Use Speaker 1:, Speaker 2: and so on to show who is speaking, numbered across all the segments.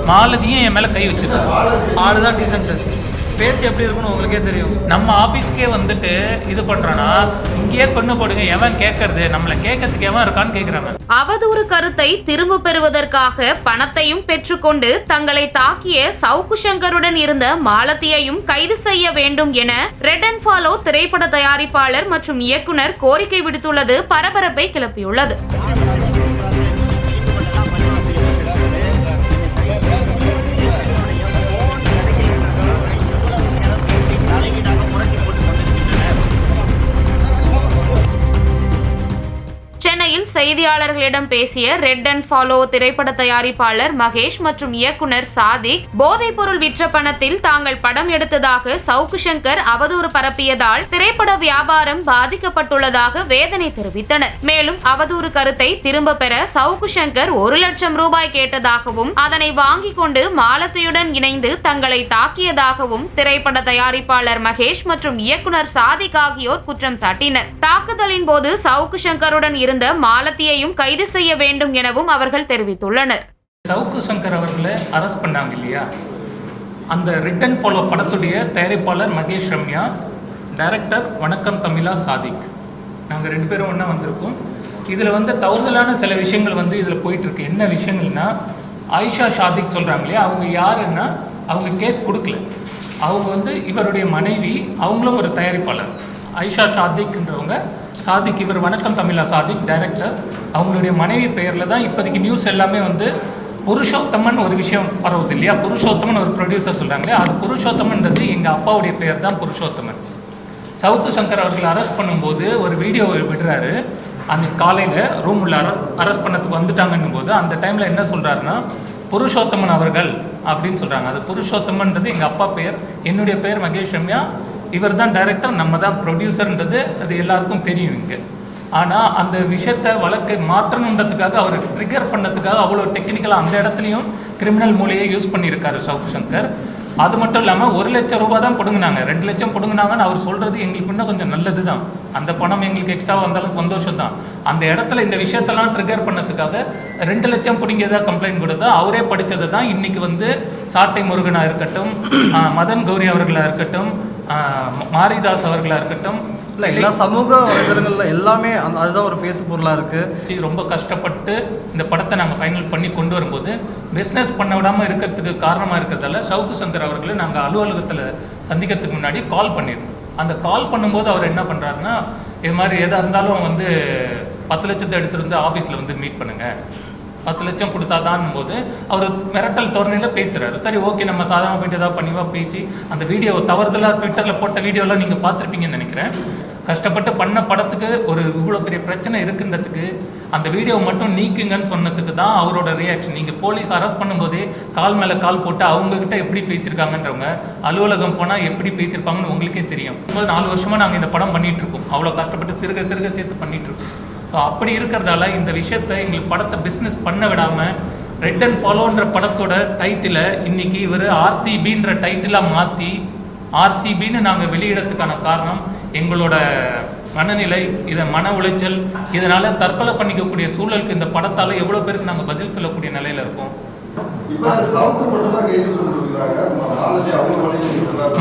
Speaker 1: மாலதியும் என் மேலே கை வச்சிருக்காங்க.
Speaker 2: ஆளு தான் டீசென்ட், பேச்சு எப்படி இருக்குன்னு உங்களுக்கே தெரியும்.
Speaker 1: நம்ம ஆஃபீஸ்க்கே வந்துட்டு இது பண்ணுறோன்னா இங்கேயே கொண்டு போடுங்க, எவன் கேட்கறது, நம்மளை கேட்கறதுக்கு எவன் இருக்கான்னு கேட்குறாங்க.
Speaker 3: அவதூறு கருத்தை திரும்ப பெறுவதற்காக பணத்தையும் பெற்றுக்கொண்டு தங்களை தாக்கிய சவுக்கு சங்கருடன் இருந்த மாலதியையும் கைது செய்ய வேண்டும் என ரெட் அண்ட் ஃபாலோ திரைப்பட தயாரிப்பாளர் மற்றும் இயக்குனர் கோரிக்கை விடுத்துள்ளது பரபரப்பை கிளப்பியுள்ளது. சென்னையில் செய்தியாளர்களிடம் பேசிய ரெட் அண்ட் ஃபாலோ திரைப்பட தயாரிப்பாளர் மகேஷ் மற்றும் இயக்குனர் சாதிக் போதைப் பொருள் விற்ற பணத்தில் தாங்கள் படம் எடுத்ததாக சவுக்கு சங்கர் அவதூறு பரப்பியதால் திரைப்பட வியாபாரம் பாதிக்கப்பட்டுள்ளதாக வேதனை தெரிவித்தனர். மேலும் அவதூறு கருத்தை திரும்ப பெற சவுக்கு சங்கர் 1 லட்சம் ரூபாய் கேட்டதாகவும் அதனை வாங்கிக் கொண்டு மாலதியுடன் இணைந்து தங்களை தாக்கியதாகவும் திரைப்பட தயாரிப்பாளர் மகேஷ் மற்றும் இயக்குனர் சாதிக் ஆகியோர் குற்றம் சாட்டினர். தாக்குதலின் போது சவுக்கு சங்கருடன் இருந்த மாலதியையும் கைது செய்ய வேண்டும் எனவும் அவர்கள் தெரிவித்துள்ளனர்.
Speaker 1: சவுக்கு சங்கர் அவர்களை அரெஸ்ட் பண்ணாங்க இல்லையா, அந்த ரெட் அண்ட் ஃபாலோ படத்துடைய தயாரிப்பாளர் மகேஷ் ரம்யா, டைரக்டர் வணக்கம் தமிழா சாதிக், நாங்கள் 2 பேரும் ஒன்றா வந்திருக்கோம். இதில் தவறுதலான சில விஷயங்கள் இதில் போயிட்டுருக்கு. என்ன விஷயங்கள்னா, ஆயிஷா சாதிக் சொல்கிறாங்க இல்லையா, அவங்க யாருன்னா அவங்க கேஸ் கொடுக்கல, அவங்க இவருடைய மனைவி, அவங்களும் ஒரு தயாரிப்பாளர். ஆயிஷா சாதிக்ன்றவங்க, சாதிக் இவர் வணக்கம் தமிழா சாதிக் டைரக்டர், அவங்களுடைய மனைவி பெயரில் தான் இப்போதைக்கு நியூஸ் எல்லாமே புருஷோத்தமன் ஒரு விஷயம் பரவுது இல்லையா. புருஷோத்தமன் ஒரு ப்ரொடியூசர் சொல்கிறாங்களே, அது புருஷோத்தமன்றது எங்கள் அப்பாவுடைய பெயர் தான் புருஷோத்தமன். சவுக்கு சங்கர் அவர்கள் அரெஸ்ட் பண்ணும்போது ஒரு வீடியோ விடுறாரு. அந்த காலையில் ரூம் உள்ள அரெஸ்ட் பண்ணதுக்கு வந்துட்டாங்கன்னும் போது அந்த டைமில் என்ன சொல்கிறாருன்னா, புருஷோத்தமன் அவர்கள் அப்படின்னு சொல்கிறாங்க. அது புருஷோத்தமன்றது எங்கள் அப்பா பெயர், என்னுடைய பெயர் மகேஷ் ரம்யா, இவர் தான் டைரக்டர், நம்ம தான் ப்ரொடியூசர்ன்றது அது எல்லாருக்கும் தெரியும் இங்கே. ஆனால் அந்த விஷயத்தை வழக்கை மாற்றணுன்றதுக்காக, அவர் ட்ரிகர் பண்ணதுக்காக அவ்வளோ டெக்னிக்கலாக அந்த இடத்துலையும் கிரிமினல் மூலையை யூஸ் பண்ணியிருக்காரு சவுக்கு சங்கர். அது மட்டும் இல்லாமல் 1 லட்சம் ரூபாய் தான் பிடுங்கினாங்க, 2 லட்சம் பிடுங்கினாங்கன்னு அவர் சொல்கிறது எங்களுக்கு இன்னும் கொஞ்சம் நல்லது தான். அந்த பணம் எங்களுக்கு எக்ஸ்ட்ராவாக வந்தாலும் சந்தோஷம் தான். அந்த இடத்துல இந்த விஷயத்தெல்லாம் ட்ரிகர் பண்ணதுக்காக 2 லட்சம் பிடிங்கியதாக கம்ப்ளைண்ட் கொடுத்தா, அவரே படித்ததை தான் இன்றைக்கி சாட்டை முருகனாக இருக்கட்டும், மதன் கௌரி அவர்களாக இருக்கட்டும், மாரிதாஸ் அவர்களாக இருக்கட்டும்,
Speaker 2: இல்லை எல்லா சமூக வலைதளங்களில் எல்லாமே அதுதான் ஒரு பேசு பொருளாக இருக்குது.
Speaker 1: ரொம்ப கஷ்டப்பட்டு இந்த படத்தை நாங்கள் ஃபைனல் பண்ணி கொண்டு வரும்போது பிஸ்னஸ் பண்ண விடாமல் இருக்கிறதுக்கு காரணமாக இருக்கிறதால சவுக்கு சங்கர் அவர்களை நாங்கள் அலுவலகத்தில் சந்திக்கிறதுக்கு முன்னாடி கால் பண்ணிடுறோம். அந்த கால் பண்ணும்போது அவர் என்ன பண்ணுறாருன்னா, இது மாதிரி எதாக இருந்தாலும் 10 லட்சத்தை எடுத்துகிட்டு ஆஃபீஸில் மீட் பண்ணுங்கள், 10 லட்சம் கொடுத்தாதான் போது அவர் மிரட்டல் தோரணையில் பேசுகிறாரு. சரி ஓகே, நம்ம சாதாரண போயிட்டு ஏதாவது பண்ணிவா பேசி அந்த வீடியோ தவறுதலாக ட்விட்டரில் போட்ட வீடியோலாம் நீங்கள் பார்த்துருப்பீங்கன்னு நினைக்கிறேன். கஷ்டப்பட்டு பண்ண படத்துக்கு ஒரு இவ்வளோ பெரிய பிரச்சனை இருக்குன்றதுக்கு அந்த வீடியோவை மட்டும் நீக்குங்கன்னு சொன்னதுக்கு தான் அவரோட ரியாக்ஷன். நீங்கள் போலீஸ் அரெஸ்ட் பண்ணும்போதே கால் மேலே கால் போட்டு அவங்கக்கிட்ட எப்படி பேசியிருக்காங்கன்றவங்க அலுவலகம் போனால் எப்படி பேசியிருப்பாங்கன்னு உங்களுக்கே தெரியும். 4 வருஷமாக நாங்கள் இந்த படம் பண்ணிகிட்ருக்கோம், அவ்வளோ கஷ்டப்பட்டு சிறுக சேர்த்து பண்ணிகிட்ருக்கோம். ஸோ அப்படி இருக்கிறதால இந்த விஷயத்தை எங்களுக்கு படத்தை பிஸ்னஸ் பண்ண விடாமல் ரெட் அண்ட் ஃபாலோன்ற படத்தோட டைட்டிலை இன்றைக்கி இவர் ஆர்சிபின்ற டைட்டிலாக மாற்றி ஆர்சிபின்னு நாங்கள் வெளியிடத்துக்கான காரணம் எங்களோட மனநிலை, இதை மன உளைச்சல், இதனால் தற்கொலை பண்ணிக்கக்கூடிய சூழலுக்கு இந்த படத்தால் எவ்வளோ பேருக்கு நாங்கள் பதில் சொல்லக்கூடிய நிலையில் இருக்கோம்.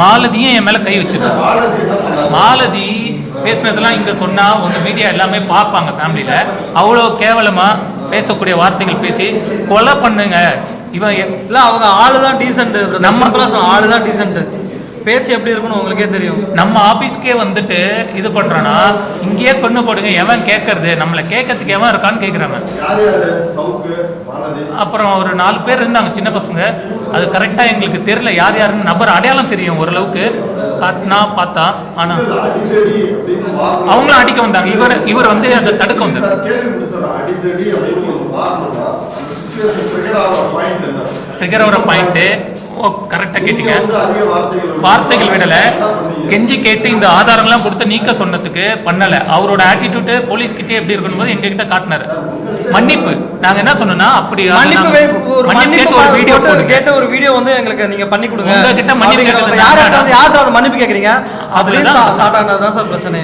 Speaker 1: மாலதியும் என் மேலே கை வச்சிருக்காங்க. மாலதி பேசுனதெல்லாம் இங்கே சொன்னால் உங்கள் மீடியா எல்லாமே பார்ப்பாங்க. ஃபேமிலியில் அவ்வளோ கேவலமாக பேசக்கூடிய வார்த்தைகள் பேசி கொலை பண்ணுங்க. இவன்
Speaker 2: இல்லை, அவங்க ஆளு தான் டீசென்ட், நம்ம ஆளு தான் டீசென்ட், பேச்சு எப்படி இருக்குன்னு உங்களுக்கே தெரியும்.
Speaker 1: நம்ம ஆஃபீஸ்க்கே இது பண்ணுறோன்னா இங்கேயே கொண்டு போடுங்க, எவன் கேட்கறது, நம்மளை கேட்கறதுக்கு எவன் இருக்கான்னு கேட்குறாங்க. அப்புறம் ஒரு 4 பேர் இருந்தாங்க சின்ன பசங்க, அது கரெக்டாக எங்களுக்கு தெரியல யார் யாருன்னு. நபர் அடையாளம் தெரியும் ஓரளவுக்கு, காட்டினா பார்த்தா, ஆனால் அவங்களும் அடிக்க வந்தாங்க. இவர் அதை தடுக்க வந்தார். ட்ரிகர் ஆகிற பாயிண்ட்டு கரெக்டாக கேட்டீங்க. வார்த்தைகள் விடலை, கெஞ்சி கேட்டு இந்த ஆதாரம்லாம் கொடுத்து நீக்க சொன்னதுக்கு பண்ணலை. அவரோட ஆட்டிடியூட்டு போலீஸ்கிட்டே எப்படி இருக்கணும் போது எங்ககிட்ட காட்டினாரு. மன்னிப்பு நாங்கள் என்ன சொன்னோம்னா, அப்படி
Speaker 2: கேட்ட ஒரு வீடியோ எங்களுக்கு நீங்க பண்ணி கொடுங்க,
Speaker 1: உங்ககிட்ட மன்னிப்பு
Speaker 2: யார்கிட்ட மன்னிப்பு கேட்குறீங்க அப்படின்னு ஸ்டார்ட் ஆனது தான் சார் பிரச்சனை.